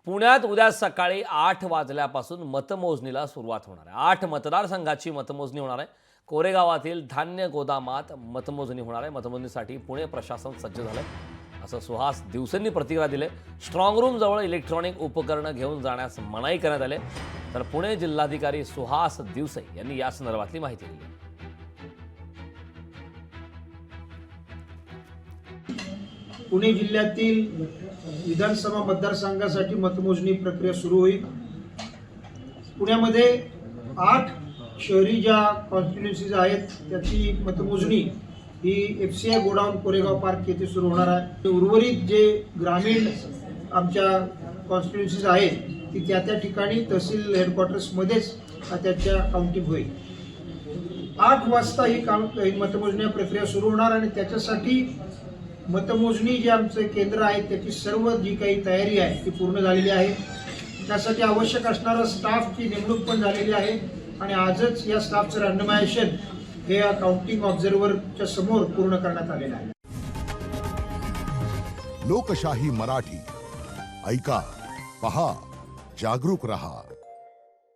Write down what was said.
पुण्यात उद्या सकाळी 8 वाजल्यापासून मतमोजणीला सुरुवात होणार आहे. 8 मतदारसंघाची मतमोजणी होणार आहे. कोरेगावातील धान्य गोदामात मतमोजणी होणार आहे. मतमोजणीसाठी पुणे प्रशासन सज्ज झालंय, असं सुहास दिवसेंनी प्रतिक्रिया दिली. स्ट्रॉंग रूम जवळ इलेक्ट्रॉनिक उपकरणं घेऊन जाण्यास मनाई करण्यात आली. तर पुणे जिल्हाधिकारी सुहास दिवसे यांनी या संदर्भातली माहिती दिली. पुणे जिल्ह्यातील विधानसभा मतदारसंघासाठी मतमोजणी प्रक्रिया सुरू होईल. पुण्यामध्ये 8 शहरी ज्या कॉन्स्टिट्युन्सीज आहेत त्याची मतमोजणी ही FCI गोडाऊन कोरेगाव पार्क येथे सुरू होणार आहे. उर्वरित जे ग्रामीण आमच्या कॉन्स्टिट्युन्सीज आहेत ती त्या ठिकाणी तहसील हेडक्वार्टर्समध्येच त्याच्या काउंटिंग होईल. 8 वाजता ही मतमोजणी प्रक्रिया सुरू होणार आणि त्याच्यासाठी मतमोजणी जे आमचे केंद्र आहे त्याची सर्व जी काही तयारी आहे ती पूर्ण झालेली आहे. त्यासाठी आवश्यक असणारा स्टाफची नेमणूक पण झालेली आहे आणि आजच या स्टाफचं रँडमायझेशन हे काउंटिंग ऑब्झर्व्हरच्या समोर पूर्ण करण्यात आलेलं आहे. लोकशाही मराठी ऐका, पहा, जागरूक रहा.